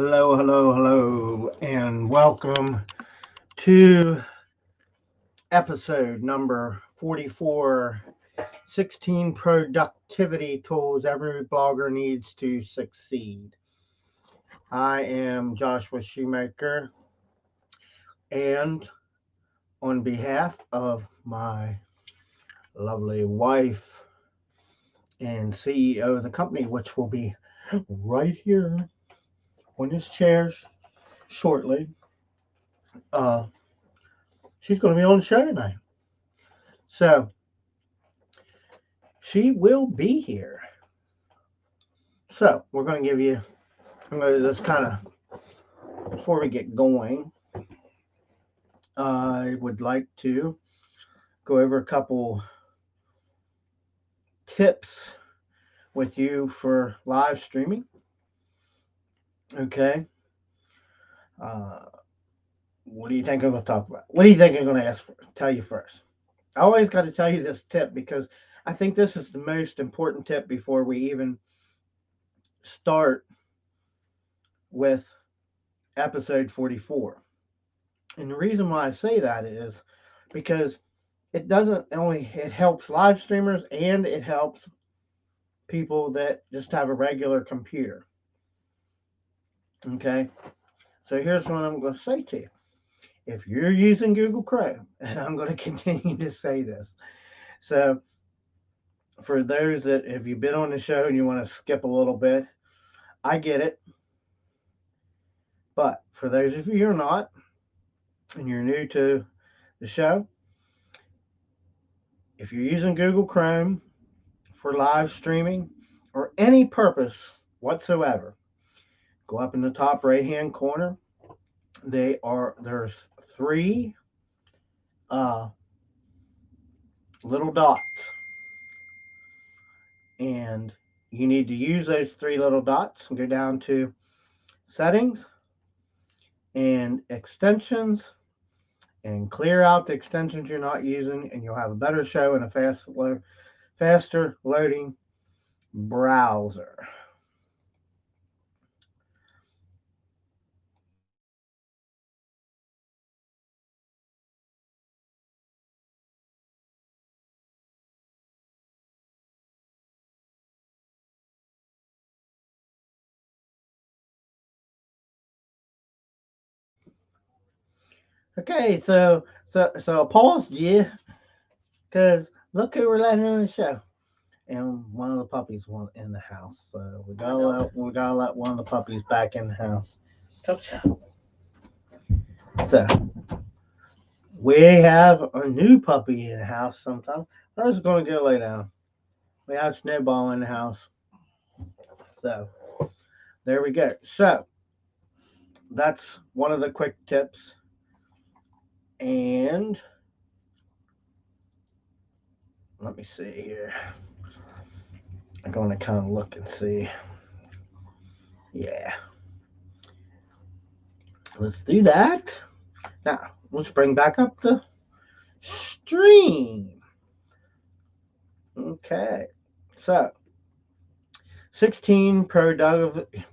Hello, hello, hello, and welcome to episode number 44, 16 productivity tools every blogger needs to succeed. I am Joshua Shoemaker, and on behalf of my lovely wife and CEO of the company, which will be right here on this chair shortly, uh, she's going to be on the show tonight. So, she will be here. So we're going to give you, I'm going to just kind of, before we get going, I would like to go over a couple tips with you for live streaming. Okay. Uh, what do you think I'm going to talk about? What do you think I'm going to tell you first? I always got to tell you this tip because I think this is the most important tip before we even start with episode 44. And the reason why I say that is because it doesn't only it helps live streamers and it helps people that just have a regular computer. Okay, so here's what I'm going to say to you. If you're using Google Chrome, and I'm going to continue to say this, so for those that if you've been on the show and you want to skip a little bit, I get it. But for those of you who are not and you're new to the show, if you're using Google Chrome for live streaming or any purpose whatsoever, go up in the top right hand corner. There's three uh, little dots, and you need to use those three little dots and go down to settings and extensions and clear out the extensions you're not using, and you'll have a better show and a faster loading browser. Okay, so I paused you because look who we're letting on the show. And one of the puppies was in the house. So we gotta let one of the puppies back in the house. So we have a new puppy in the house sometimes. I was gonna go lay down. We have Snowball in the house. So there we go. So that's one of the quick tips. And let me see here. I'm gonna kind of look and see. Yeah. Let's do that. Now let's bring back up the stream. Okay. So 16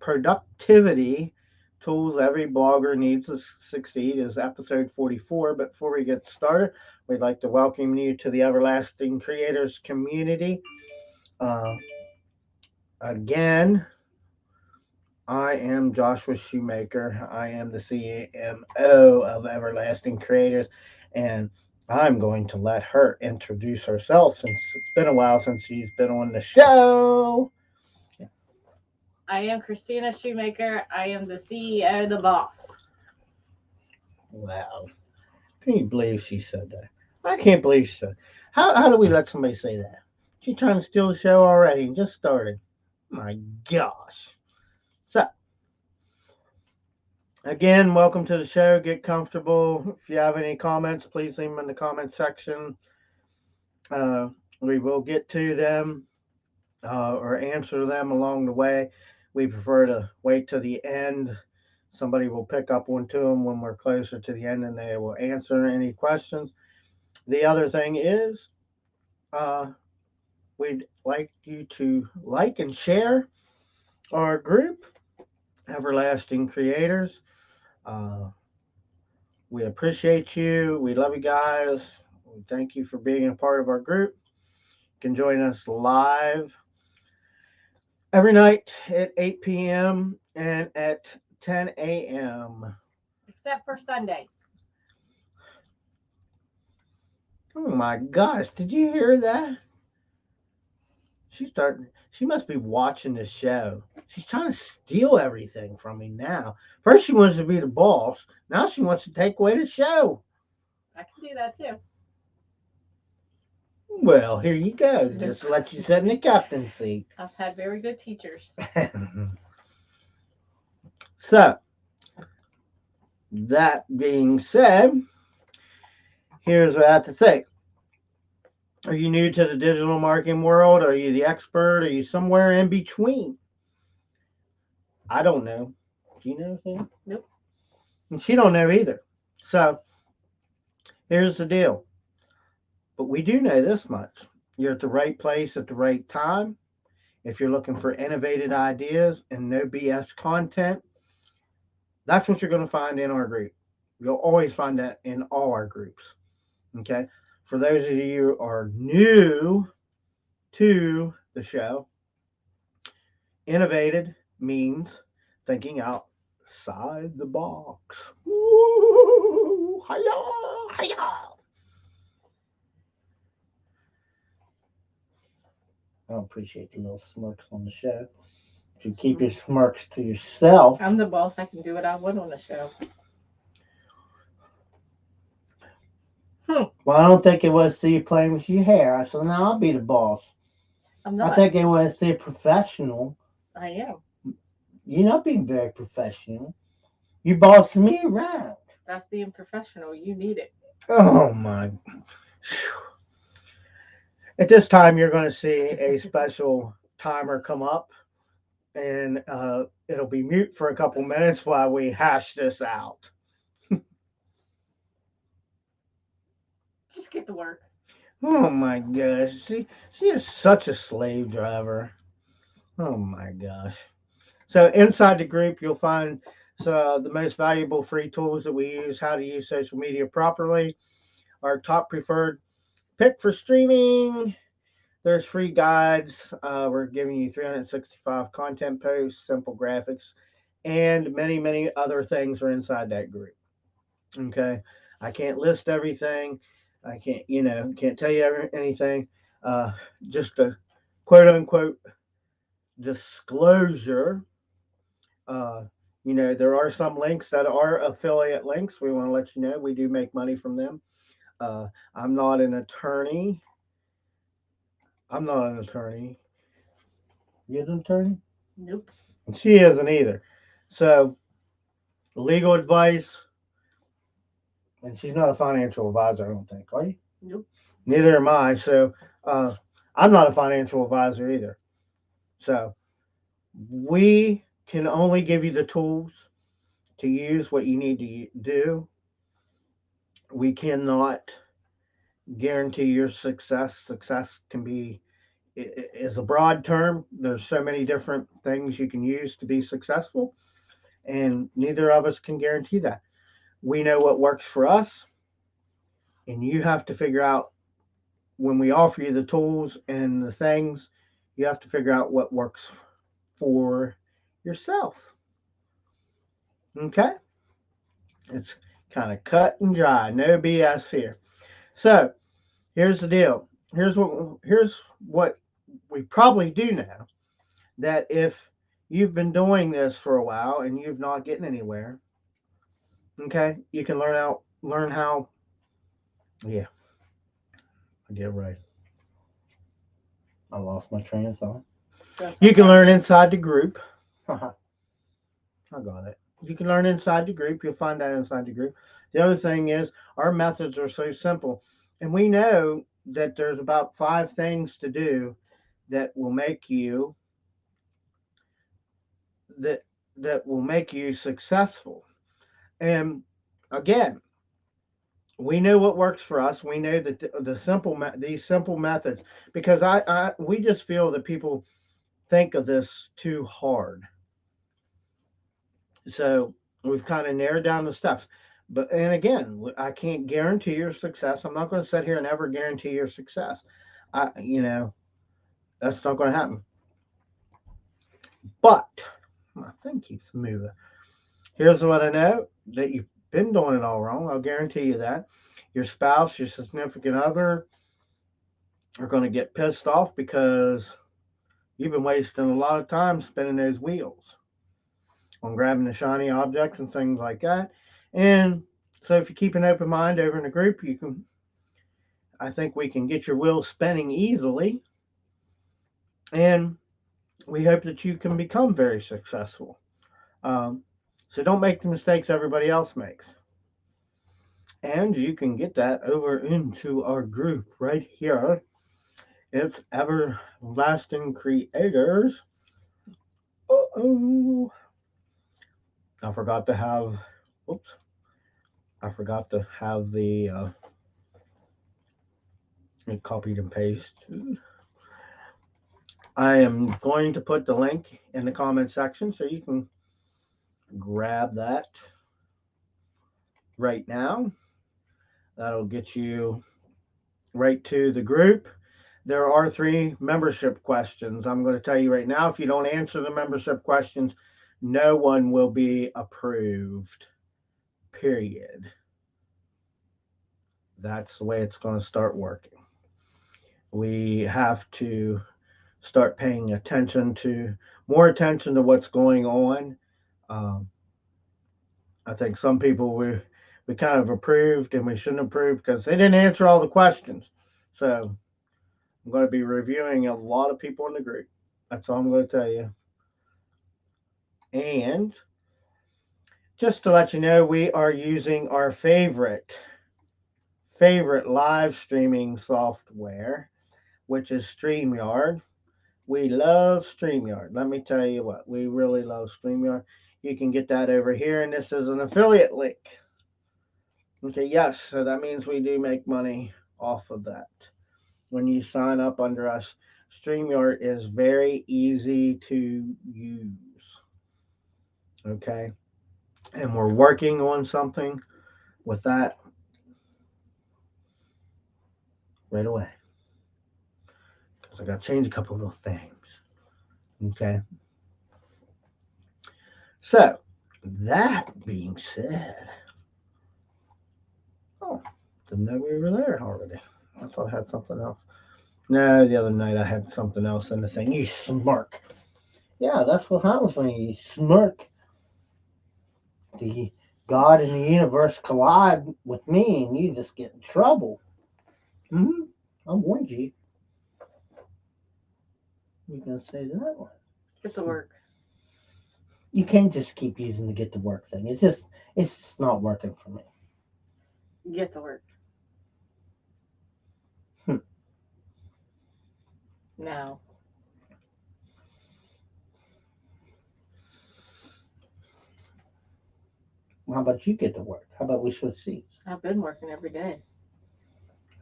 productivity tools every blogger needs to succeed is episode 44. But before we get started, we'd like to welcome you to the Everlasting Creators community. Uh, Again, I am Joshua Shoemaker. I am the CMO of Everlasting Creators, and I'm going to let her introduce herself since it's been a while since she's been on the show. I am Christina Shoemaker. I am the CEO, the boss. Wow. Can you believe she said that? I can't believe she said. How do we let somebody say that? She's trying to steal the show already and just started. My gosh. So again, welcome to the show. Get comfortable. If you have any comments, please leave them in the comment section. Uh, we will get to them or answer them along the way. We prefer to wait to the end. Somebody will pick up one to them when we're closer to the end and they will answer any questions. The other thing is, uh, we'd like you to like and share our group, everlasting creators. Uh, we appreciate you. We love you guys. We thank you for being a part of our group. You can join us live every night at 8 p.m. and at 10 a.m. Except for Sundays. Oh my gosh, did you hear that? She must be watching the show. She's trying to steal everything from me now. First she wants to be the boss. Now she wants to take away the show. I can do that too. Well, here you go. Just to let you sit in the captain's seat. I've had very good teachers. So, that being said, here's what I have to say. Are you new to the digital marketing world? Are you the expert? Are you somewhere in between? I don't know. Do you know, Sam? Nope. And she don't know either. So, here's the deal. But we do know this much. You're at the right place at the right time. If you're looking for innovative ideas and no BS content, that's what you're going to find in our group. You'll always find that in all our groups. Okay. For those of you who are new to the show, innovated means thinking outside the box. Woo! Hiya! Hiya! I don't appreciate the little smirks on the show. If you keep your smirks to yourself. I'm the boss. I can do what I want on the show. Well, I don't think it was see you playing with your hair. So now I'll be the boss. I'm not. I think it was see professional. I am. You're not being very professional. You bossing me around. That's being professional. You need it. Oh my. At this time, you're going to see a special timer come up, and it'll be mute for a couple minutes while we hash this out. Just get to work. Oh my gosh. She is such a slave driver. Oh my gosh. So inside the group, you'll find the most valuable free tools that we use, how to use social media properly, our top preferred pick for streaming. There's free guides. We're giving you 365 content posts, simple graphics, and many, many other things are inside that group. Okay. I can't list everything. I can't tell you anything. Just a quote unquote disclosure. Uh, there are some links that are affiliate links. We want to let you know we do make money from them. I'm not an attorney. You an attorney? Nope. And she isn't either. So, legal advice, and she's not a financial advisor, I don't think. Are you? Nope. Neither am I. So, I'm not a financial advisor either. So, we can only give you the tools to use what you need to do. We cannot guarantee your success. Success can be is a broad term. There's so many different things you can use to be successful, and neither of us can guarantee that. We know what works for us, and you have to figure out when we offer you the tools and the things, you have to figure out what works for yourself. Okay? It's kind of cut and dry, no BS here. So, here's the deal. Here's what we probably do now, that if you've been doing this for a while and you've not getting anywhere, okay, you can learn how. Yeah, I get right. I lost my train of thought. You can learn inside the group. I got it. You can learn inside the group. You'll find out inside the group. The other thing is our methods are so simple, and we know that there's about 5 things to do that will make you that that will make you successful. And again, we know what works for us. We know that these simple methods, because we just feel that people think of this too hard. So we've kind of narrowed down the steps. But and again, I can't guarantee your success. I'm not going to sit here and ever guarantee your success. That's not going to happen. But my thing keeps moving. Here's what I know that you've been doing it all wrong. I'll guarantee you that. Your spouse, your significant other are going to get pissed off because you've been wasting a lot of time spinning those wheels on grabbing the shiny objects and things like that. And so if you keep an open mind over in the group, I think we can get your wheels spinning easily. And we hope that you can become very successful. Um, so don't make the mistakes everybody else makes. And you can get that over into our group right here. It's Everlasting Creators. Oh, I forgot to have. Oops. I forgot to have the copied and pasted. I am going to put the link in the comment section so you can grab that right now. That'll get you right to the group. There are 3 membership questions. I'm going to tell you right now, if you don't answer the membership questions, no one will be approved. Period. That's the way it's going to start working. We have to start paying more attention to what's going on. Um, I think some people we kind of approved and we shouldn't approve because they didn't answer all the questions. So I'm going to be reviewing a lot of people in the group. That's all I'm going to tell you. And just to let you know, we are using our favorite live streaming software, which is StreamYard. We love StreamYard. Let me tell you what, we really love StreamYard. You can get that over here, and this is an affiliate link. Okay, yes, so that means we do make money off of that. When you sign up under us, StreamYard is very easy to use. Okay, and we're working on something with that right away because I got to change a couple of little things. Okay, so that being said, oh, didn't know we were there already. I thought I had something else. No, the other night I had something else in the thing. You smirk. Yeah, that's what happens when you smirk. The God and the universe collide with me, and you just get in trouble. Hmm. I warned you. You gonna say that one? Get to work. You can't just keep using the get to work thing. It's just not working for me. Get to work. Now. How about you get to work? How about we switch seats? I've been working every day.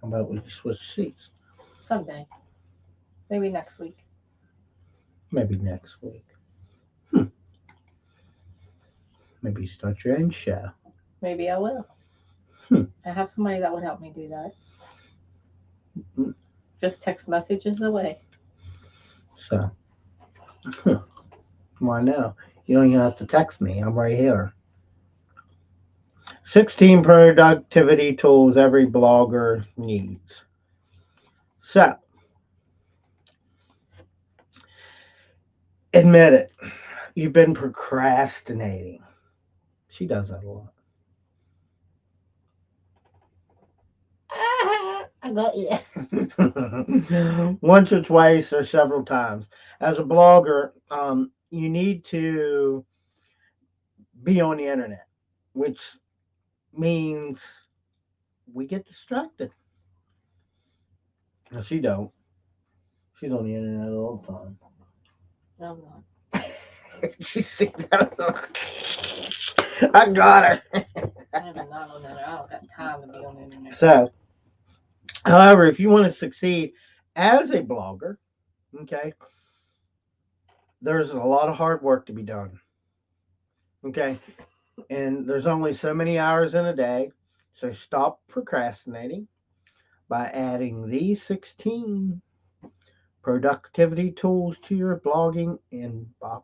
How about we switch seats? Someday. Maybe next week. Maybe next week. Maybe start your own show. Maybe I will. I have somebody that would help me do that. Just text messages away. So, why now? You don't even have to text me. I'm right here. 16 productivity tools every blogger needs. So, admit it. You've been procrastinating. She does that a lot. I got you. Once or twice or several times. As a blogger, you need to be on the internet, which means we get distracted. No, she don't. She's on the internet all the time. No, I'm not. She's seen that. I got her. I'm not on that. I don't got time to be on the internet. So, however, if you want to succeed as a blogger, okay, there's a lot of hard work to be done. Okay. And there's only so many hours in a day. So stop procrastinating by adding these 16 productivity tools to your blogging inbox.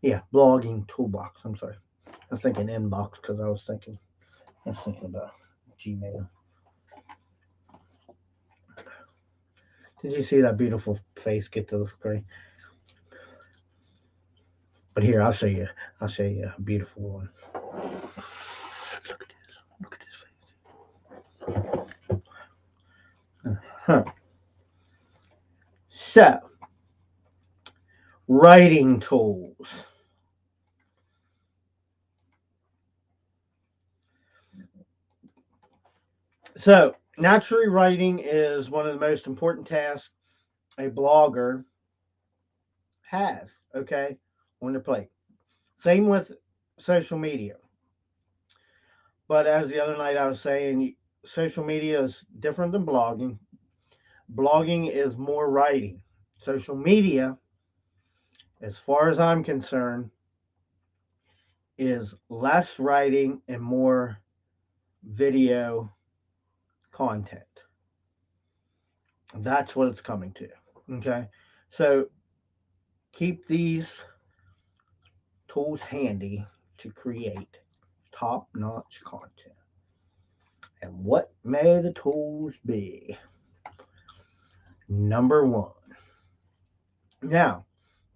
Yeah, blogging toolbox. I'm sorry. I was thinking inbox because I was thinking about Gmail. Did you see that beautiful face get to the screen? But here, I'll show you. I'll show you a beautiful one. Look at this. Look at this face. Huh. So, writing tools. So, naturally, writing is one of the most important tasks a blogger has, okay, on their plate. Same with social media. But as the other night I was saying, social media is different than blogging. Blogging is more writing. Social media, as far as I'm concerned, is less writing and more video content. That's what it's coming to. Okay. So keep these tools handy to create top notch content. And what may the tools be? Number one. Now,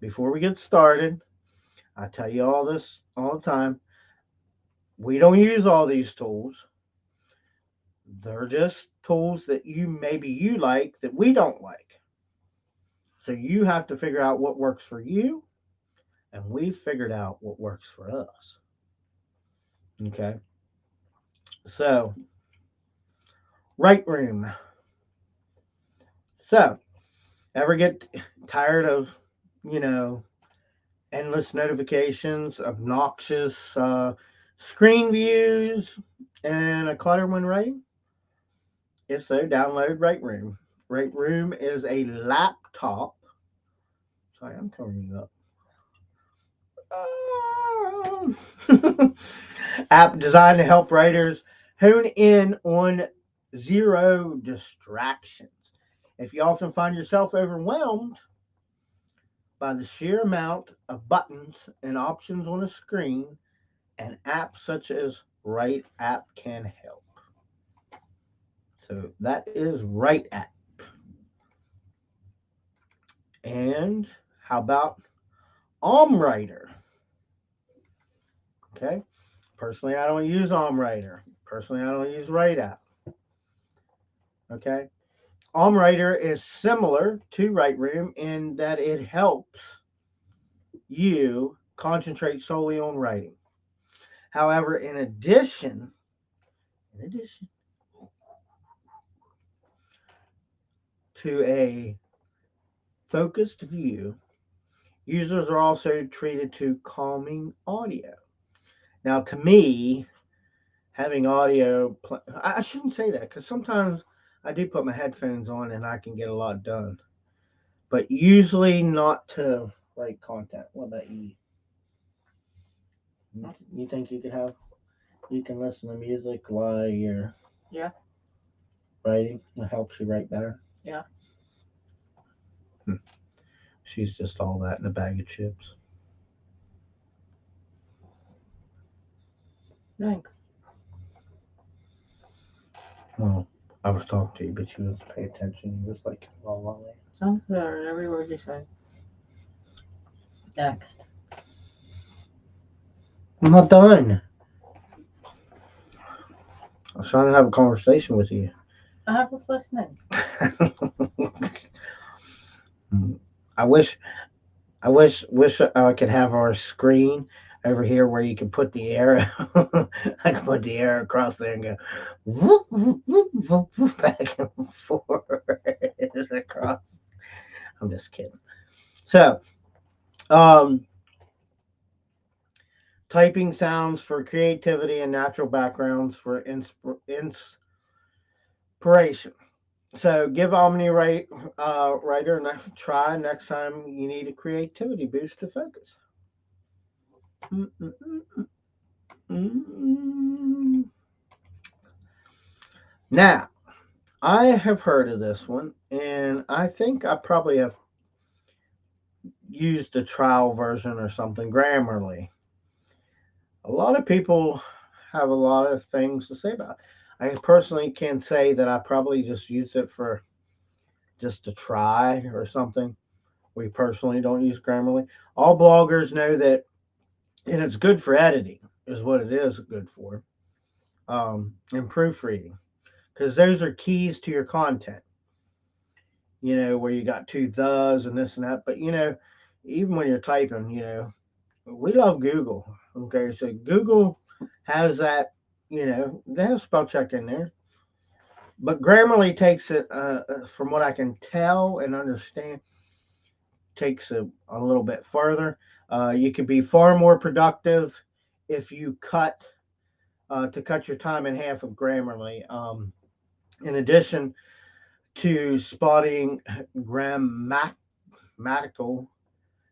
before we get started, I tell you all this all the time. We don't use all these tools. They're just tools that you like that we don't like. So you have to figure out what works for you, and we figured out what works for us. Okay. So, Right Room. So, ever get tired of, you know, endless notifications, obnoxious screen views, and a clutter when writing? If so, download Right Room. Right Room is a laptop. Sorry, I'm covering you up. App designed to help writers hone in on zero distractions. If you often find yourself overwhelmed by the sheer amount of buttons and options on a screen, an app such as Write App can help. So that is Write App. And how about Writer? Okay. Personally, I don't use Writer. Personally, I don't use Write App. Okay. Writer is similar to Write Room in that it helps you concentrate solely on writing. However, in addition to a focused view, users are also treated to calming audio. Now, to me, having I shouldn't say that because sometimes I do put my headphones on and I can get a lot done, but usually not to write content. What about you? You think you can listen to music while you're Yeah. writing? It helps you write better. Yeah. Hmm. She's just all that in a bag of chips. Thanks. Well, I was talking to you, but you didn't pay attention. You was like, la la la. I'm sorry. Every word you say. Next. I'm not done. I was trying to have a conversation with you. I was listening. I wish wish I could have our screen over here where you can put the arrow. I can put the arrow across there and go whoop, whoop, whoop, whoop, whoop, back and forth across. I'm just kidding. So, um, typing sounds for creativity and natural backgrounds for inspiration. So, give Omni Writer a try next time you need a creativity boost to focus. Mm, mm, mm, mm. Now, I have heard of this one, and I think I probably have used a trial version or something. Grammarly. A lot of people have a lot of things to say about it. I personally can say that I probably just use it for just to try or something. We personally don't use Grammarly. All bloggers know that, and it's good for editing, is what it is good for, and proofreading, because those are keys to your content. Where you got two thes and this and that. But even when you're typing, we love Google. Okay, so Google has that. They have spell check in there, but Grammarly takes it, from what I can tell and understand, takes it a little bit further. You could be far more productive if you cut your time in half with Grammarly. In addition to spotting grammatical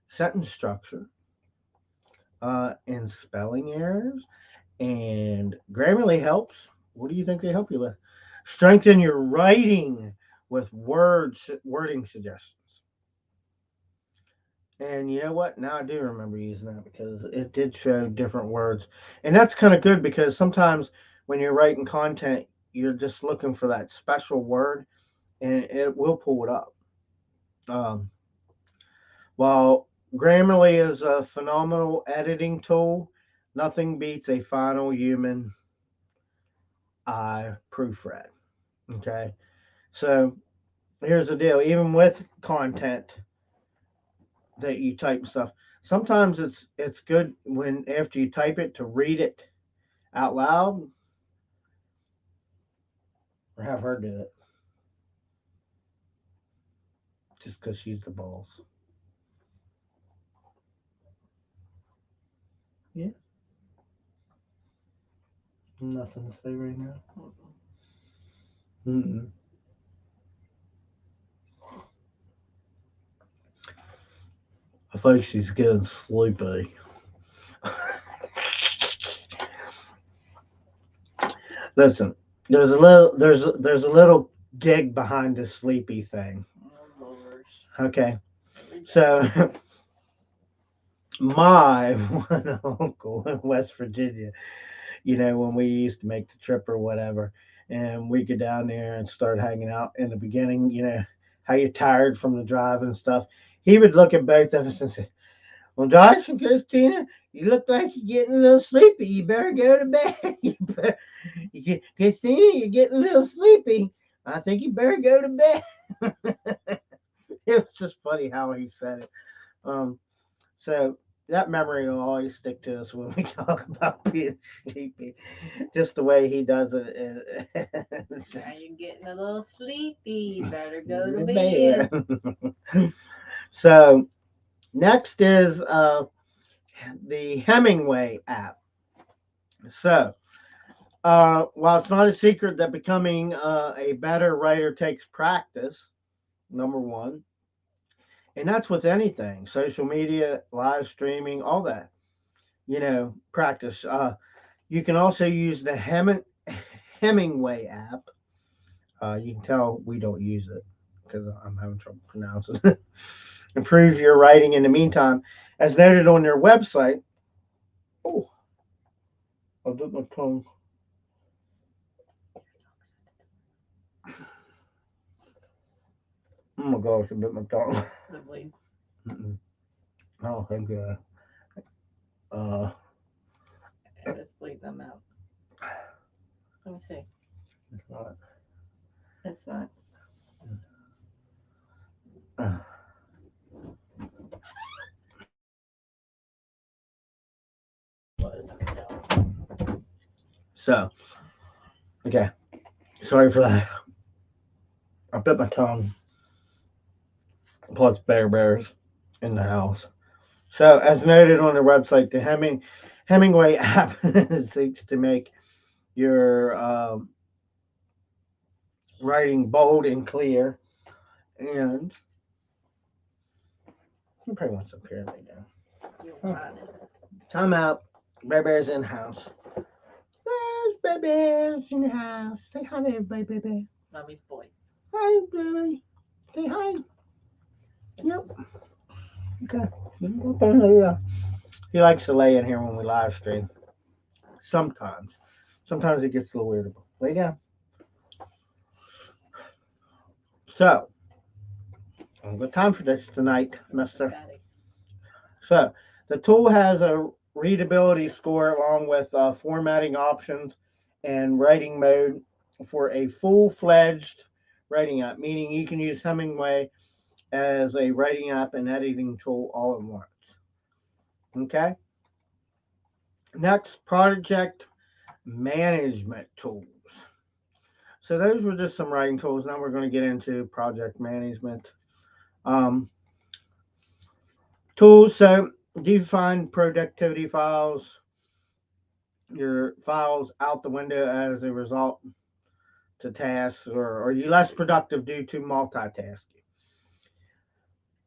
sentence structure, and spelling errors, and Grammarly helps. What do you think they help you with? Strengthen your writing with wording suggestions. And you know what? Now I do remember using that because it did show different words. And that's kind of good because sometimes when you're writing content, you're just looking for that special word and it will pull it up. Um, while Grammarly is a phenomenal editing tool, nothing beats a final human eye proofread. Okay. So here's the deal, even with content that you type and stuff, sometimes it's good when after you type it to read it out loud or have her do it just because she's the boss. Yeah, nothing to say right now. Mm-mm. I think she's getting sleepy. Listen, there's a little gig behind this sleepy thing. Oh, Lord. Okay, so my one uncle in West Virginia, when we used to make the trip or whatever, and we go down there and start hanging out in the beginning, how you're tired from the drive and stuff. He would look at both of us and say, "Well, Josh and Christina, you look like you're getting a little sleepy. You better go to bed. Christina, you're getting a little sleepy. I think you better go to bed." It was just funny how he said it. Um, so that memory will always stick to us when we talk about being sleepy. Just the way he does it. Now you're getting a little sleepy. You better go to bed. Bad. So next is the Hemingway app. So while it's not a secret that becoming a better writer takes practice, number one, and that's with anything, social media, live streaming, all that, practice. You can also use the Hemingway app. You can tell we don't use it because I'm having trouble pronouncing it. Improve your writing in the meantime. As noted on their website, oh, I bit my tongue. Oh my gosh, I bit my tongue. The bleed. Mm-mm. I don't think, uh, Let's bleed them out. Let me see. it's not, It's not. uh, so, okay. Sorry for that. I bit my tongue. Plus bears in the house. So, as noted on their website, the Hemingway app seeks to make your writing bold and clear, and you pretty much up here right now. You're fine. Time out. Bear Bear's in the house. There's Bear Bear's in the house. Say hi to everybody, Bear Bear. Mommy's boy. Hi, baby. Say hi. Yep. Okay. Yeah. He likes to lay in here when we live stream. Sometimes. Sometimes it gets a little weird. Lay down. So, I've got time for this tonight, mister. Got it. So, the tool has a readability score along with formatting options and writing mode for a full-fledged writing app, meaning you can use Hemingway as a writing app and editing tool all at once. Okay? Next, project management tools. So those were just some writing tools. Now we're going to get into project management tools. So do you find productivity files, your files out the window as a result to tasks, or are you less productive due to multitasking?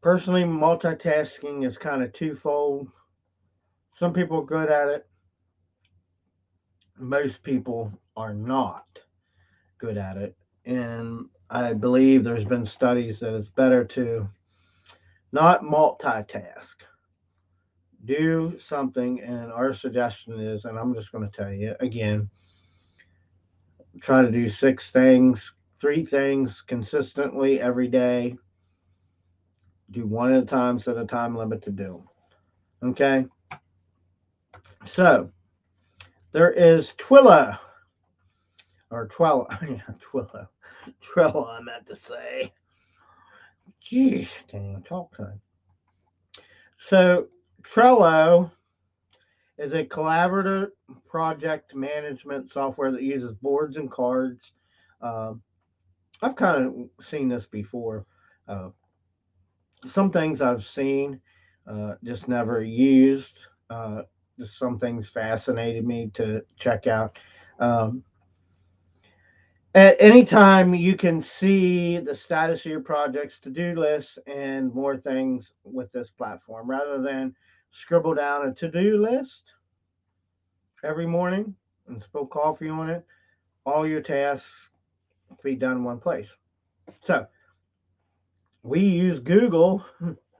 Personally, multitasking is kind of twofold. Some people are good at it. Most people are not good at it. And I believe there's been studies that it's better to not multitask. Do something, and our suggestion is, and I'm just going to tell you again, try to do 6 things, 3 things consistently every day. Do one at a time, set a time limit to do. Okay? So, there is Twilio, or Trello, yeah, Twilio. Trello, I meant to say. Jeez, I can't even talk tonight. So, Trello is a collaborative project management software that uses boards and cards. Uh, I've kind of seen this before. Uh, some things I've seen, just never used. Uh, just some things fascinated me to check out. Um, at any time, you can see the status of your projects, to do lists, and more things with this platform rather than scribble down a to do list every morning and spill coffee on it. All your tasks be done in one place. So we use Google,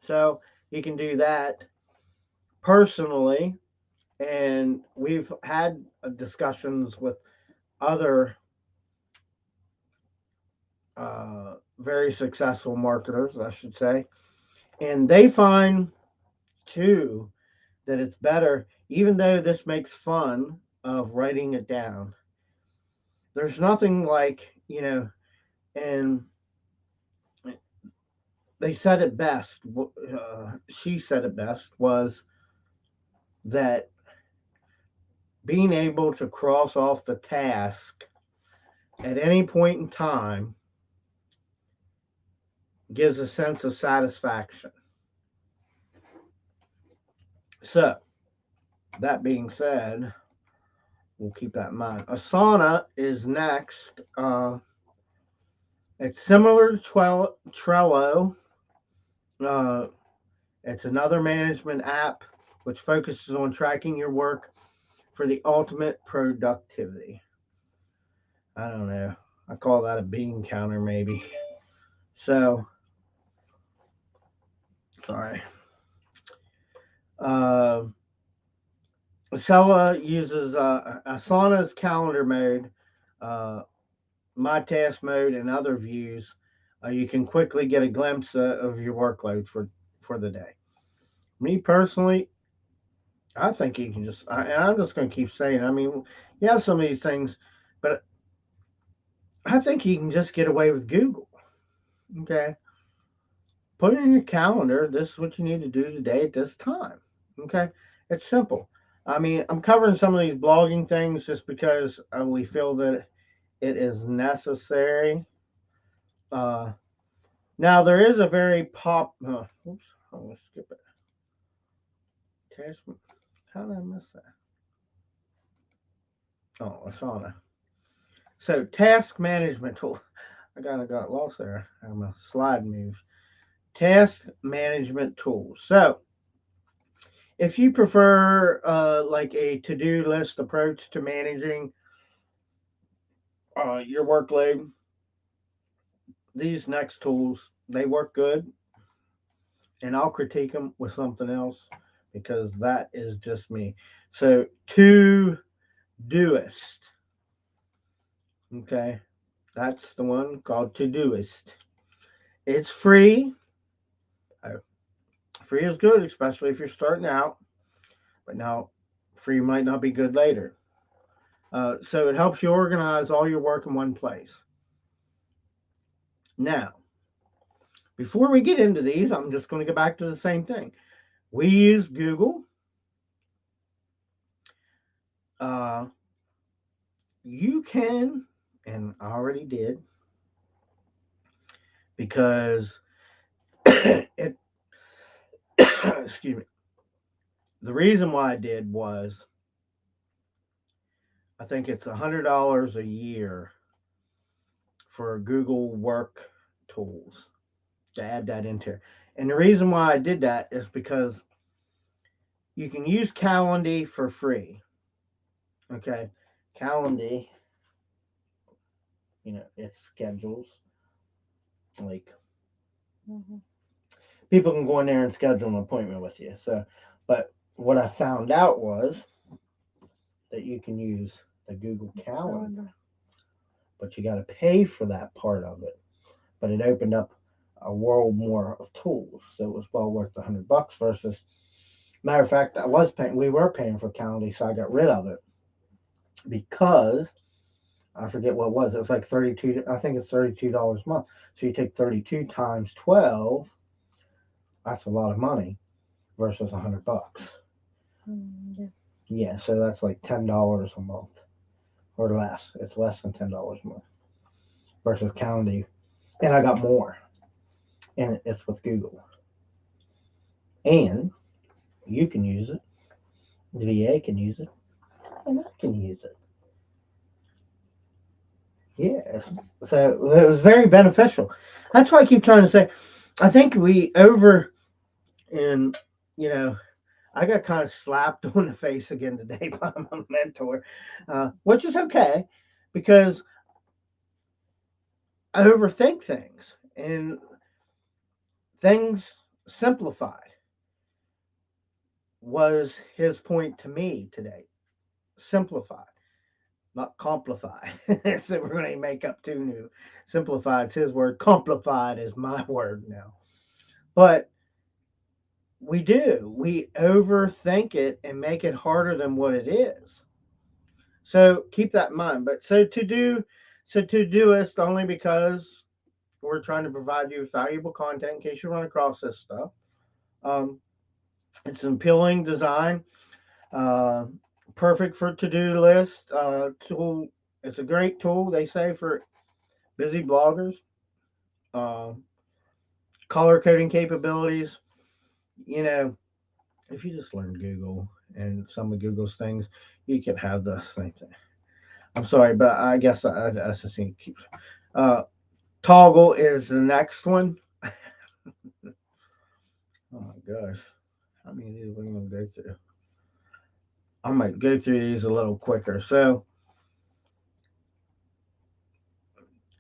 so you can do that personally. And we've had discussions with other very successful marketers, I should say, and they find too that it's better, even though this makes fun of writing it down. There's nothing like, and they said it best. She said it best was that being able to cross off the task at any point in time gives a sense of satisfaction. So, that being said, we'll keep that in mind. Asana is next. It's similar to Trello. Uh, it's another management app which focuses on tracking your work for the ultimate productivity. I don't know. I call that a bean counter, maybe. So, sorry. Uh, Acela uses Asana's calendar mode, uh, my task mode, and other views. You can quickly get a glimpse of your workload for the day. Me personally, I think you can and I'm just going to keep saying, I mean, you have some of these things, but I think you can just get away with Google. Okay. Put it in your calendar. This is what you need to do today at this time. Okay. It's simple. I mean, I'm covering some of these blogging things just because we feel that it is necessary. Uh, Now, there is a very oops, I'm going to skip it. Attachment. How did I miss that? Oh, Asana. So, task management tool. I kind of got lost there. I'm a slide move. Task management tools. So, If you prefer like a to-do list approach to managing your workload, these next tools they work good, and I'll critique them with something else because that is just me. So, Todoist, okay, that's the one called Todoist. It's free. Uh, Free is good, especially if you're starting out. But now, free might not be good later. So it helps you organize all your work in one place. Now, before we get into these, I'm just going to go back to the same thing. We use Google. Uh, you can, and I already did, because it, excuse me, the reason why I did was I think it's $100 a year for Google Work tools to add that into. And the reason why I did that is because you can use Calendly for free. Okay, Calendly, it schedules like Mhm. people can go in there and schedule an appointment with you. So, but what I found out was that you can use the Google Calendar, but you got to pay for that part of it. But it opened up a world more of tools, so it was well worth $100 versus. Matter of fact, we were paying for Calendly, so I got rid of it because I forget what it was. It was like 32. I think it's $32 a month. So you take 32 times 12. That's a lot of money versus $100. Yeah. Yeah, so that's like $10 a month or less. It's less than $10 a month versus Calendly, and I got more, and it's with Google, and you can use it. The VA can use it, and I can use it. Yeah, so it was very beneficial. That's why I keep trying to say. I think we over and you know I got kind of slapped on the face again today by my mentor, which is okay because I overthink things and things simplified was his point to me today. Simplified, not complified. So we're going to make up two new. Simplified is his word. Complified is my word now. But we overthink it and make it harder than what it is. So keep that in mind. But so to do is only because we're trying to provide you with valuable content in case you run across this stuff. Um, it's an appealing design, uh, perfect for to-do list tool. It's a great tool, they say, for busy bloggers. Um, Color coding capabilities. You know, if you just learn Google and some of Google's things, you can have the same thing. I'm sorry, but I guess I just need to keep. Uh, Toggle is the next one. Oh my gosh, how many of these are we gonna go through? I might go through these a little quicker. So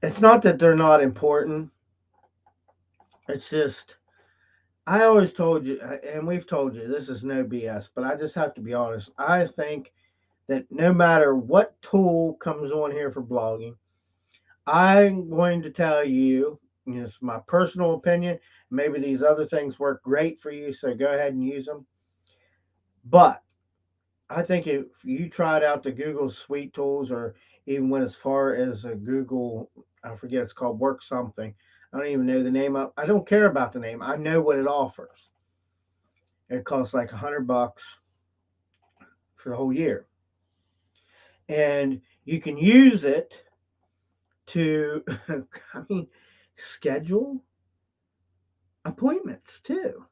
it's not that they're not important. It's just I always told you, and we've told you, this is no BS. But I just have to be honest. I think that no matter what tool comes on here for blogging, I'm going to tell you. It's my personal opinion. Maybe these other things work great for you, so go ahead and use them. But I think if you tried out the Google Suite tools, or even went as far as a Google, I forget it's called Work something. I don't even know the name of. I don't care about the name. I know what it offers. It costs like $100 for the whole year, and you can use it to, I mean, schedule appointments too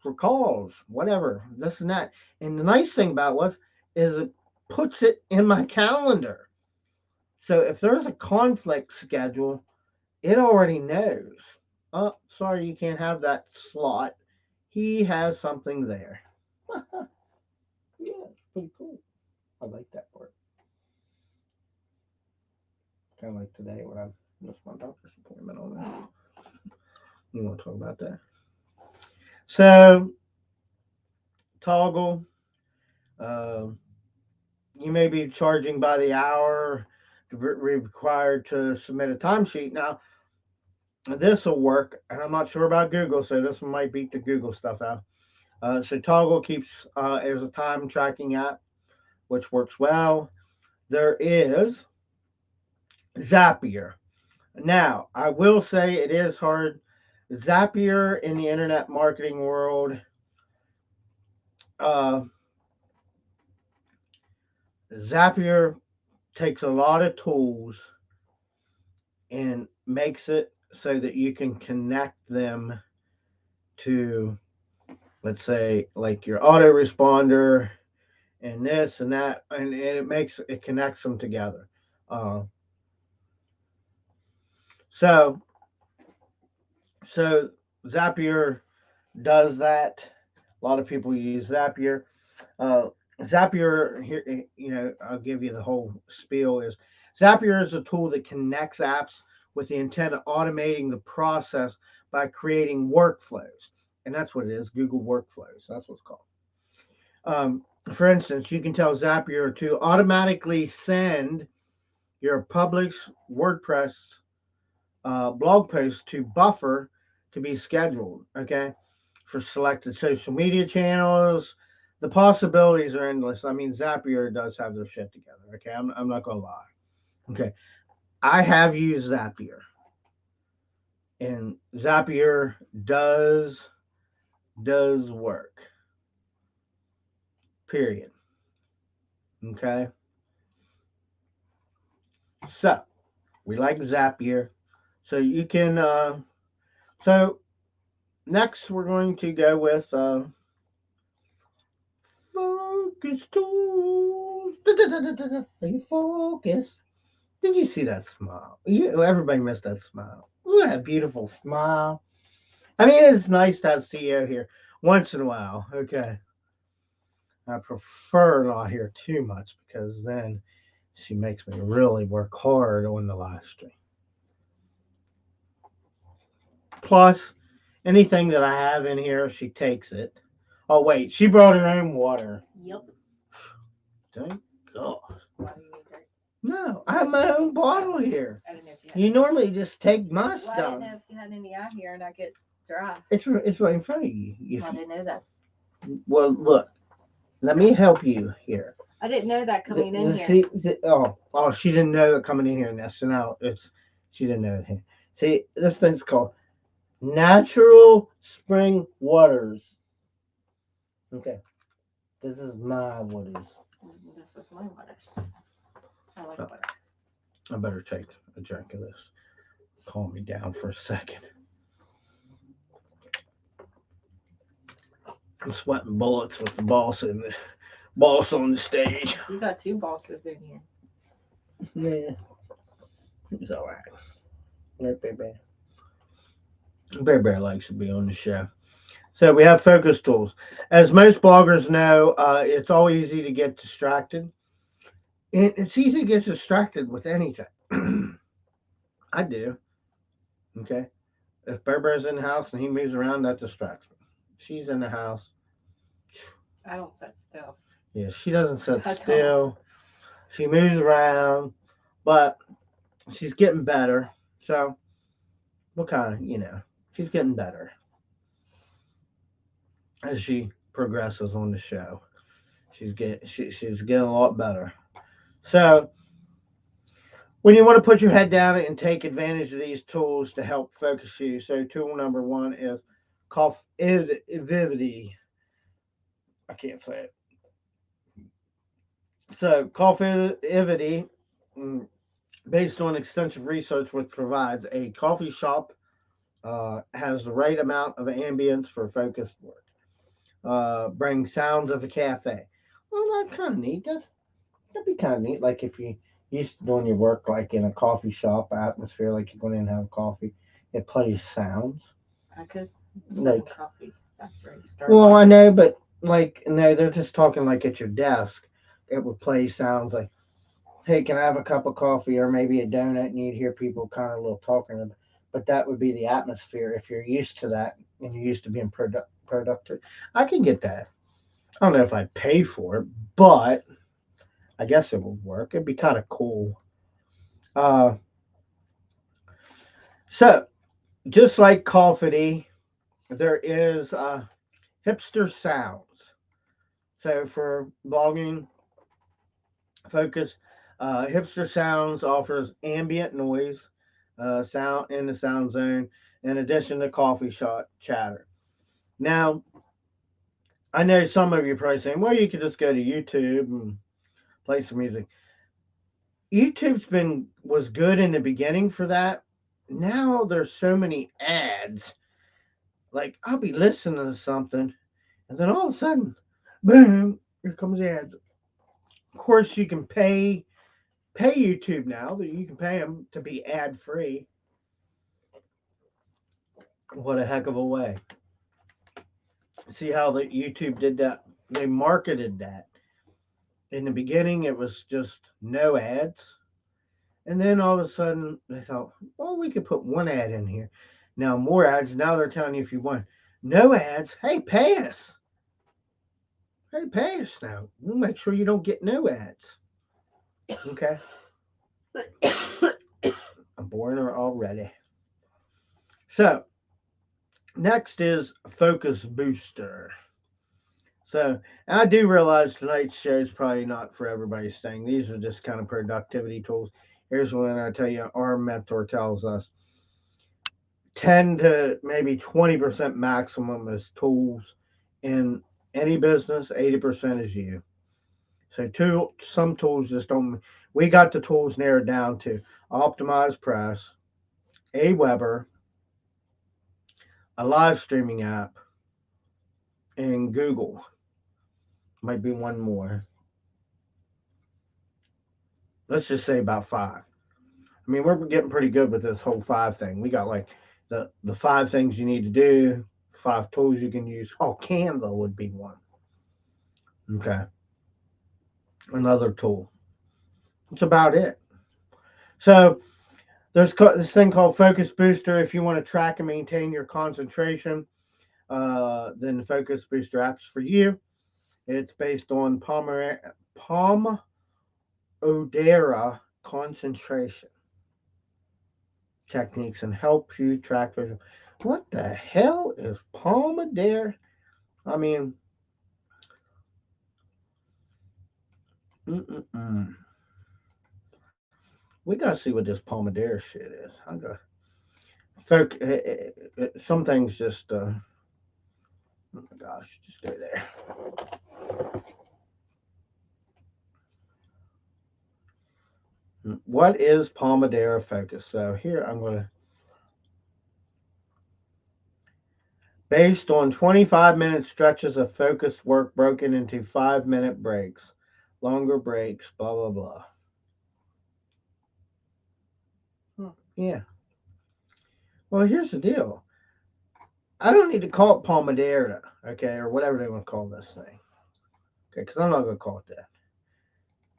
for calls, whatever, this and that. And the nice thing about what is it puts it in my calendar. So if there's a conflict schedule, it already knows. Oh, sorry, you can't have that slot. He has something there. Yeah, it's pretty cool. I like that part. Kind of like today when I missed my doctor's appointment on that. You want to talk about that? So, Toggle, uh, you may be charging by the hour, required to submit a timesheet. Now, this will work, and I'm not sure about Google, so this one might beat the Google stuff out. So, Toggle keeps as a time tracking app, which works well. There is Zapier. Now, I will say it is hard. Zapier in the internet marketing world, uh, Zapier takes a lot of tools and makes it so that you can connect them to, let's say, like your autoresponder and this and that, and it connects them together. Uh, so so Zapier does that. A lot of people use Zapier. Uh, Zapier here, I'll give you the whole spiel. Is Zapier is a tool that connects apps with the intent of automating the process by creating workflows, and that's what it is. Google Workflows. That's what it's called. For instance, you can tell Zapier to automatically send your published WordPress blog post to Buffer to be scheduled. Okay, for selected social media channels. The possibilities are endless. I mean, Zapier does have their shit together. Okay, I'm not gonna lie. Okay, I have used Zapier, and Zapier does work. Period. Okay, so we like Zapier. So you can. So next we're going to go with focus tools. Are you focused? Did you see that smile? Everybody missed that smile. Look at that beautiful smile. I mean, it's nice to have CEO here once in a while. Okay. I prefer not here too much because then she makes me really work hard on the live stream. Plus, anything that I have in here, she takes it. Oh, wait, she brought her own water. Yep. Thank God. Why do you need that? No, I have my own bottle here. I didn't know if you had. You normally just take my Well, I stuff. didn't know if you had any out here and I get dry. It's right in front of you. I didn't know that. Well, look, let me help you here. I didn't know that coming in here. See, she didn't know it coming in here. Now, so now she didn't know it here. See, this thing's called Natural Spring Waters. Okay, this is my waters. This is my waters. I like water. I better take a drink of this. Calm me down for a second. I'm sweating bullets with the boss on the stage. You got two bosses in here. Yeah, it's all right. Right, Bear. Bear likes to be on the show. So we have focus tools. As most bloggers know, it's always easy to get distracted. It's easy to get distracted with anything. I do. Okay. If Bear's in the house and he moves around, that distracts me. She's in the house. I don't sit still. Yeah, she doesn't sit I still. She moves around, but she's getting better. So, what kind of, she's getting better as she progresses on the show. She's getting a lot better. So, when you want to put your head down and take advantage of these tools to help focus you, so tool number one is Cofivity. I can't say it. So, Cofivity, based on extensive research, which provides a coffee shop has the right amount of ambience for focused work. Bring sounds of a cafe. Well, that's kind of neat. That'd be kind of neat. Like if you used to doing your work like in a coffee shop atmosphere, like you're going in and have coffee, it plays sounds. I could Like coffee after you start. well, I know, but like no, they're just talking like at your desk. It would play sounds like, "Hey, can I have a cup of coffee or maybe a donut?" And you'd hear people kind of a little talking. But that would be the atmosphere if you're used to that and you're used to being productive. I can get that. I don't know if I'd pay for it, but I guess it would work. It'd be kind of cool. Uh, so just like Coffee, there is hipster sounds. So for blogging focus, hipster sounds offers ambient noise, sound in the sound zone, in addition to coffee shop chatter. Now, I know some of you are probably saying, "Well, you could just go to YouTube and play some music." YouTube's been was good in the beginning for that. Now there's so many ads. Like I'll be listening to something, and then all of a sudden, boom, here comes the ads. Of course, you can pay YouTube now. That you can pay them to be ad free. What a heck of a way! See how the YouTube did that? They marketed that. In the beginning, it was just no ads, and then all of a sudden they thought, well, we could put one ad in here. Now more ads. Now they're telling you if you want no ads, hey, pay us. Hey, pay us now. We'll make sure you don't get no ads. Okay, I'm boring her already. So next is Focus Booster. So I do realize tonight's show is probably not for everybody's thing. These are just kind of productivity tools. Here's one I tell you our mentor tells us 10 to maybe 20% maximum is tools in any business, 80% is you. So some tools just don't. We got the tools narrowed down to Optimize Press, Aweber, a live streaming app, and Google. Might be one more. Let's just say about five. I mean, we're getting pretty good with this whole five thing. We got like the five things you need to do, five tools you can use. Oh, Canva would be one. Okay, another tool. That's about it. So there's this thing called Focus Booster. If you want to track and maintain your concentration, then the Focus Booster app's for you. It's based on Pomodoro concentration techniques and help you track visual. What the hell is Pomodoro? I mean, mm-mm-mm. We gotta see what this Pomodoro shit is. I got some things just. Oh my gosh, just go there. What is Pomodoro Focus? So here I'm gonna based on 25-minute stretches of focused work broken into 5-minute breaks, longer breaks, blah blah blah. Yeah. Well, here's the deal. I don't need to call it Pomodoro, okay, or whatever they want to call this thing, okay, because I'm not gonna call it that.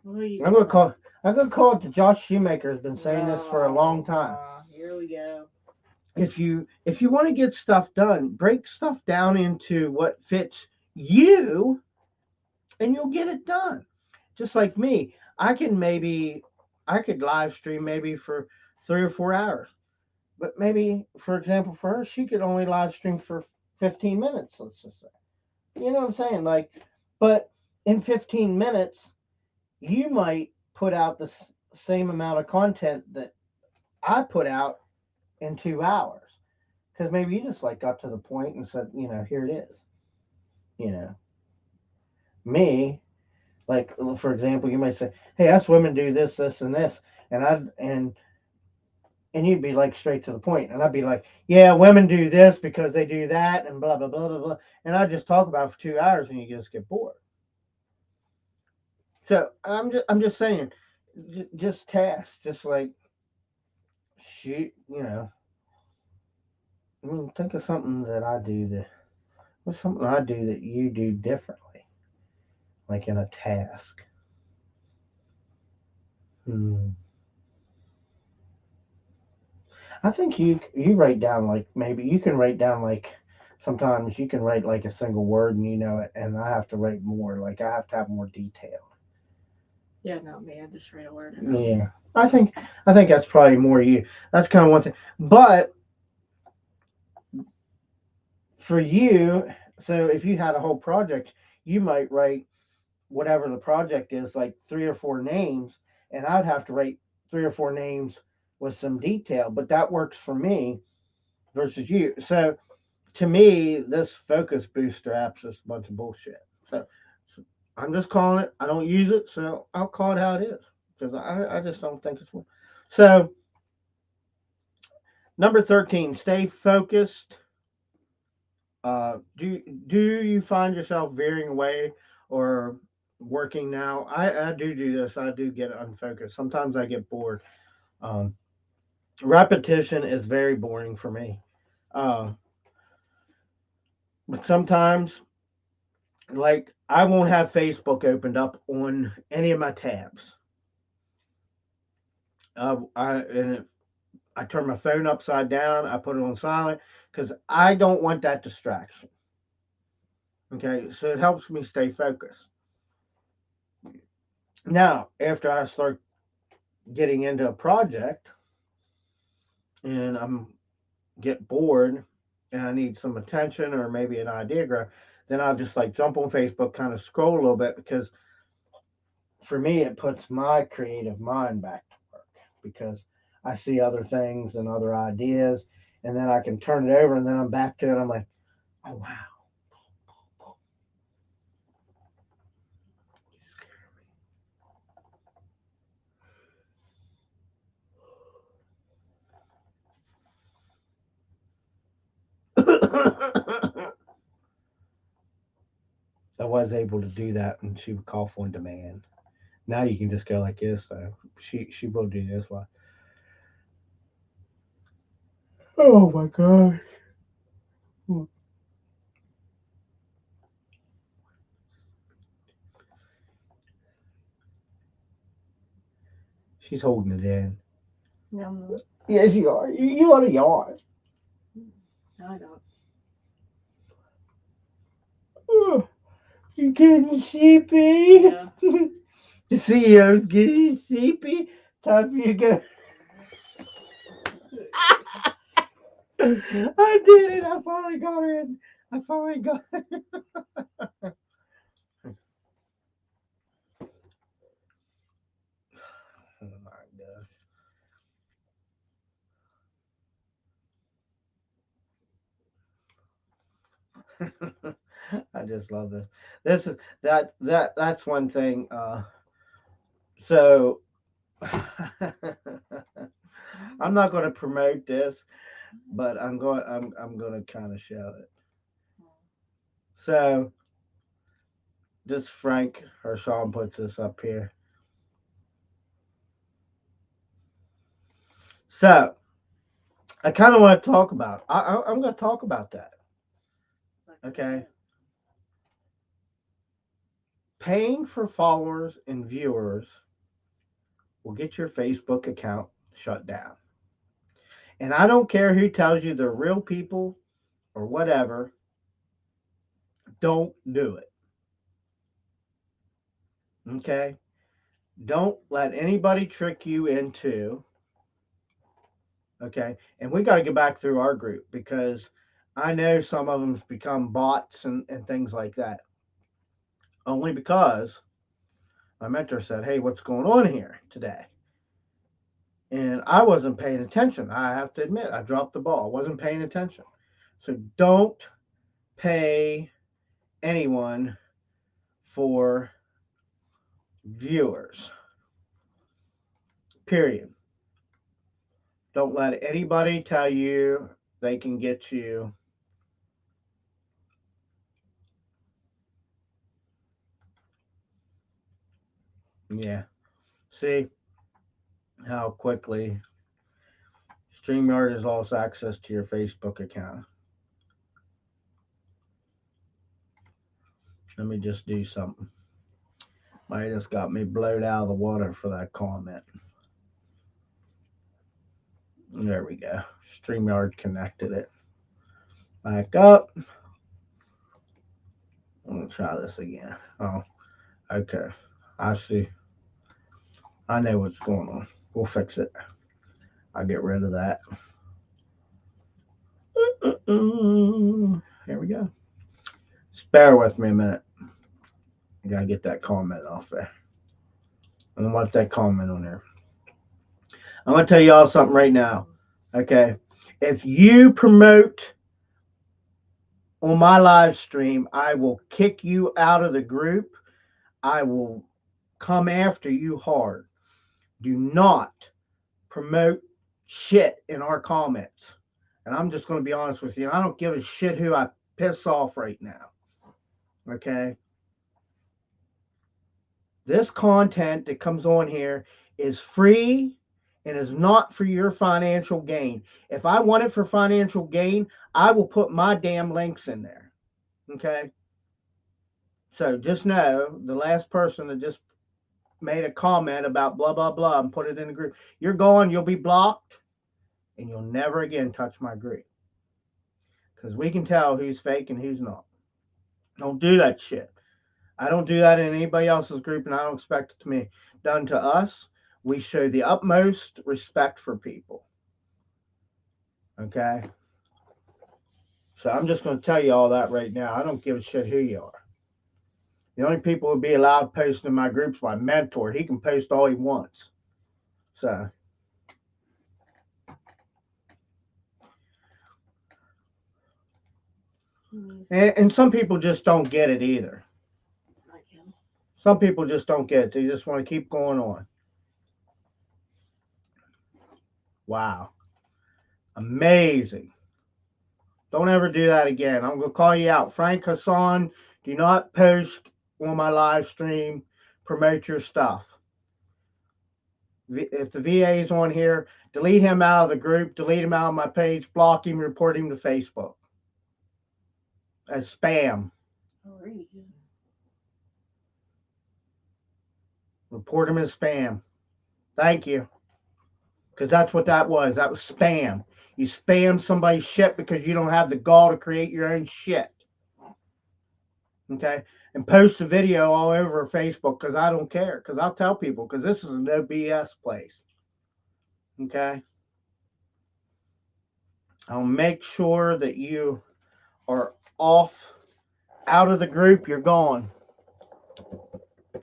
What are you I'm gonna calling call. I'm gonna call it the Josh Shoemaker has been saying this for a long time. Here we go. If you want to get stuff done, break stuff down into what fits you, and you'll get it done. Just like me, I could live stream maybe for 3 or 4 hours, but maybe for example for her, she could only live stream for 15 minutes. Let's just say, you know what I'm saying? Like, but in 15 minutes, you might put out the same amount of content that I put out in 2 hours because maybe you just like got to the point and said, here it is. You know, me, like for example, you might say, "Hey, us women do this, this, and this," and you'd be like straight to the point, and I'd be like, "Yeah, women do this because they do that, and blah blah blah blah blah," and I just talk about it for 2 hours, and you just get bored. So I'm just saying, just tasks, just like shoot, I mean, think of something that I do that What's something I do that you do differently, like in a task? Hmm. I think you write down like maybe you can write down like sometimes you can write like a single word and you know it, and I have to write more. Like I have to have more detail. Yeah, not me. I just read a word and Yeah, I think that's probably more you. That's kind of one thing. But for you, so if you had a whole project, you might write whatever the project is, like 3 or 4 names, and I'd have to write 3 or 4 names with some detail. But that works for me versus you. So to me, this focus booster app's just a bunch of bullshit. So I'm just calling it. I don't use it, so I'll call it how it is because I just don't think it's worth. So number 13, stay focused. Do you find yourself veering away or working now? I do this. I do get unfocused. Sometimes I get bored. Um, Repetition is very boring for me. Uh, but sometimes, like, I won't have Facebook opened up on any of my tabs. I turn my phone upside down. I put it on silent because I don't want that distraction. Okay, so it helps me stay focused. Now, after I start getting into a project and I'm get bored and I need some attention or maybe an idea grow, then I'll just like jump on Facebook, kind of scroll a little bit because for me it puts my creative mind back to work because I see other things and other ideas and then I can turn it over and then I'm back to it. I'm like, oh wow. I was able to do that and she would cough on demand. Now you can just go like this though. She will do this one. Oh my god. She's holding it in. no, Yes, you are. You want to yawn. no, I don't. Oh, you're getting sleepy. Yeah. The CEO's getting sleepy. Time for you to go. I did it. I finally got her in. I finally got her. Oh my gosh. I just love this. This is that's one thing. So I'm not going to promote this, but I'm going to kind of show it. So this Frank or Sean puts this up here. So I kind of want to talk about. I'm going to talk about that. Okay, paying for followers and viewers will get your Facebook account shut down. And I don't care who tells you they're real people or whatever. Don't do it. Okay, don't let anybody trick you into. Okay, and we got to get back through our group because I know some of them's become bots and things like that. Only because my mentor said, "Hey, what's going on here today?" And I wasn't paying attention. I have to admit, I dropped the ball. I wasn't paying attention. So don't pay anyone for viewers. Period. Don't let anybody tell you they can get you. Yeah. See how quickly StreamYard has lost access to your Facebook account. Let me just do something. I just got me blowed out of the water for that comment. There we go. StreamYard connected it. Back up. I'm gonna try this again. Oh, okay. I see. I know what's going on. We'll fix it. I'll get rid of that. Here we go. Just bear with me a minute. I gotta get that comment off there. I don't want that comment on there. I'm gonna tell y'all something right now. Okay. If you promote on my live stream, I will kick you out of the group. I will come after you hard. Do not promote shit in our comments. And I'm just going to be honest with you. I don't give a shit who I piss off right now. Okay? This content that comes on here is free and is not for your financial gain. If I want it for financial gain, I will put my damn links in there. Okay? So just know the last person that just made a comment about blah, blah, blah and put it in the group, you're gone, you'll be blocked, and you'll never again touch my group. Because we can tell who's fake and who's not. Don't do that shit. I don't do that in anybody else's group, and I don't expect it to be done to us. We show the utmost respect for people. Okay? So I'm just going to tell you all that right now. I don't give a shit who you are. The only people who will be allowed to post in my group is my mentor. He can post all he wants. So. And some people just don't get it either. Some people just don't get it. They just want to keep going on. Wow. Amazing. Don't ever do that again. I'm going to call you out. Frank Hassan, do not post on my live stream. Promote your stuff. If the VA is on here, delete him out of the group, delete him out of my page, block him, report him to Facebook as spam. Report him as spam. Thank you. Because that's what that was. That was spam. You spam somebody's shit because you don't have the gall to create your own shit. Okay? And post a video all over Facebook because I don't care. Because I'll tell people because this is a no BS place. Okay? I'll make sure that you are off, out of the group. You're gone.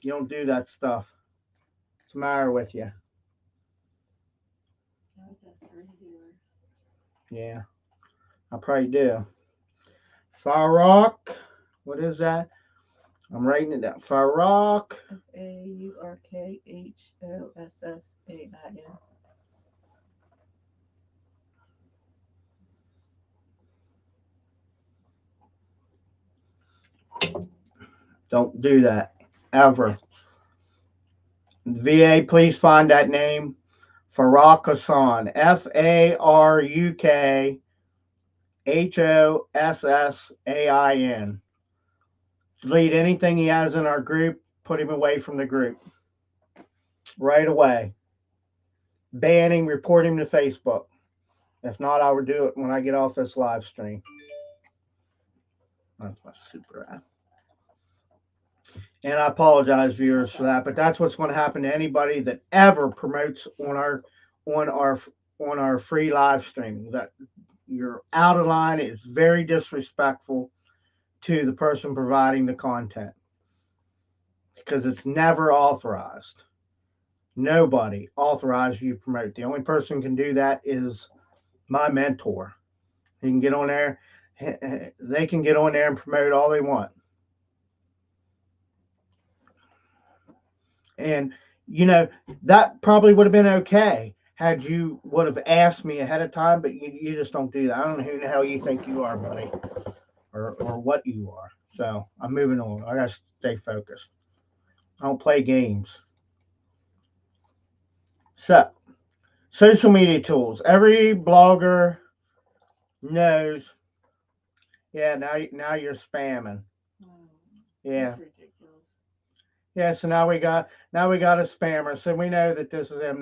You don't do that stuff. What's the matter with you? Yeah, I probably do. Farouk, what is that? I'm writing it down. Farouk. FAURKHOSSAIN. Don't do that ever. VA, please find that name. Farouk Hassan. FARUKHOSSAIN. Delete anything he has in our group. Put him away from the group. Right away. Ban him, report him to Facebook. If not, I will do it when I get off this live stream. That's my super app. And I apologize, viewers, for that, but that's what's going to happen to anybody that ever promotes on our free live streaming. That you're out of line. It's very disrespectful to the person providing the content because it's never authorized. Nobody authorized you to promote. The only person can do that is my mentor. He can get on there. They can get on there and promote all they want. And, you know, that probably would have been okay had you would have asked me ahead of time, but you just don't do that. I don't know who the hell you think you are, buddy, or what you are. So I'm moving on. I got to stay focused. I don't play games. So, social media tools. Every blogger knows. Yeah, now you're spamming. Yeah. That's ridiculous. Yeah, so now we got a spammer, so we know that this is him.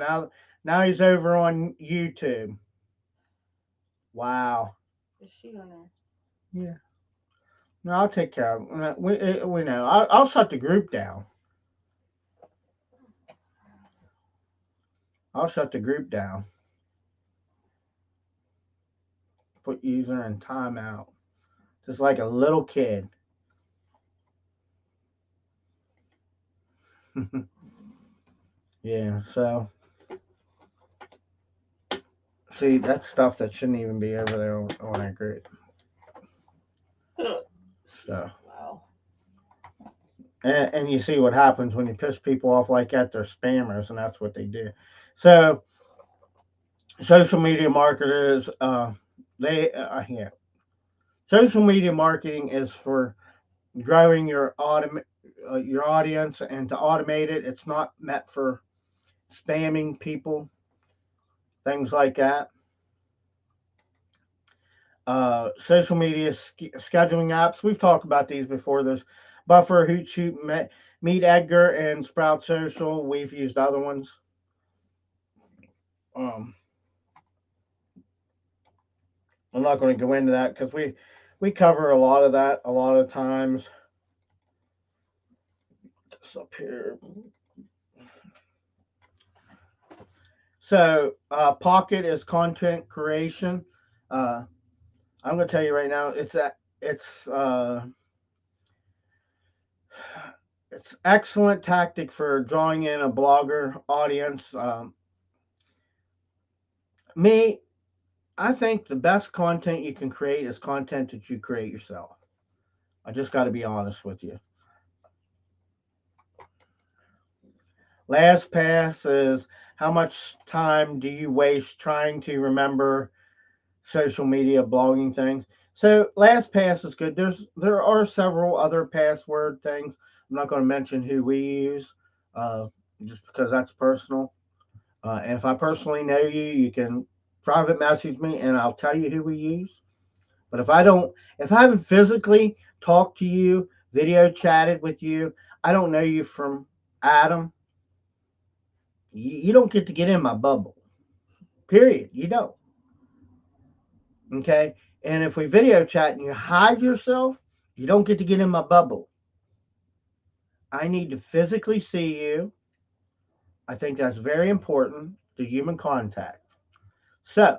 Now he's over on YouTube. Wow. Is she on there? Yeah. No, I'll take care of it. We know. I'll shut the group down. I'll shut the group down. Put user in timeout. Just like a little kid. Yeah, so see, that's stuff that shouldn't even be over there on our group. So Wow. and you see what happens when you piss people off like that. They're spammers, and that's what they do. So social media marketers, yeah, social media marketing is for growing your audience and to automate it. It's not meant for spamming people, things like that. Social media scheduling apps. We've talked about these before. There's Buffer, Hootsuite, Meet Edgar, and Sprout Social. We've used other ones. I'm not going to go into that because we cover a lot of that a lot of times. Just up here. So Pocket is content creation. I'm going to tell you right now, it's excellent tactic for drawing in a blogger audience. I think the best content you can create is content that you create yourself. I just got to be honest with you. LastPass is how much time do you waste trying to remember social media blogging things. So LastPass is good. There are several other password things. I'm not going to mention who we use, just because that's personal. And if I personally know you, you can private message me and I'll tell you who we use. But if I haven't physically talked to you, video chatted with you, I don't know you from Adam, you don't get to get in my bubble. Period. You don't. Okay? And if we video chat and you hide yourself, you don't get to get in my bubble. I need to physically see you. I think that's very important, the human contact. So,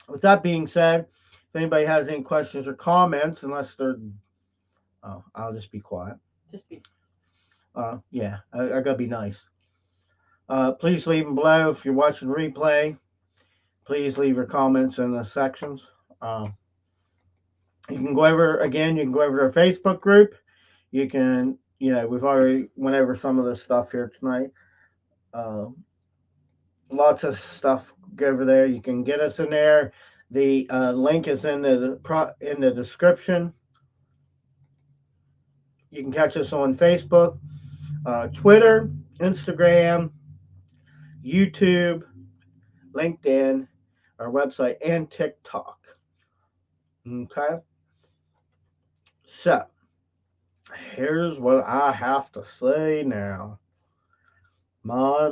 with that being said, if anybody has any questions or comments, unless they're, I'll just be quiet. Just be. Yeah, I gotta be nice. Please leave them below if you're watching replay. Please leave your comments in the sections. You can go over again. You can go over to our Facebook group. You can, we've already went over some of this stuff here tonight. Lots of stuff. Go over there. You can get us in there. The link is in the description. You can catch us on Facebook, Twitter, Instagram, YouTube, LinkedIn, our website, and TikTok. Okay. So, here's what I have to say now. My.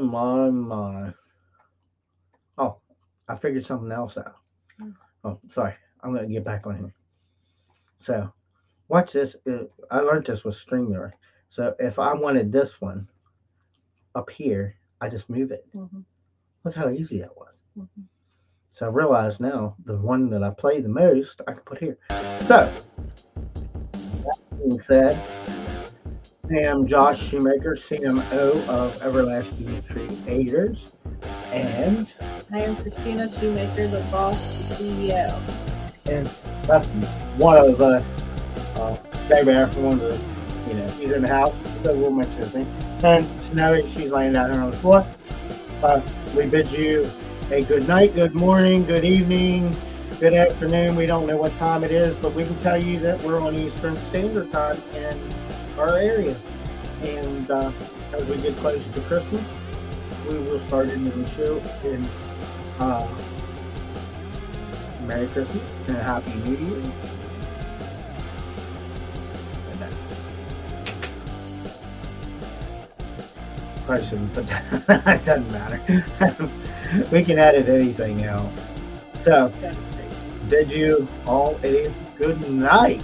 Oh, I figured something else out. Oh, sorry. I'm going to get back on here. So, watch this. I learned this with StreamYard. So, if I wanted this one up here, I just move it. Mm-hmm. Look how easy that was. Mm-hmm. So, I realize now the one that I play the most, I can put here. So, that being said, I am Josh Shoemaker, CMO of Everlasting Creators, and I am Christina Shoemaker, the boss, the CEO. And that's one of the Dave one of the, he's in the house, so we'll mention his name. And Snowy, she's laying down here on the floor. We bid you a good night, good morning, good evening, good afternoon. We don't know what time it is, but we can tell you that we're on Eastern Standard Time in our area. And as we get close to Christmas, we will start into the show in Merry Christmas and Happy New Year. probably shouldn't put that. It doesn't matter. We can edit anything out. So, bid you all a good night.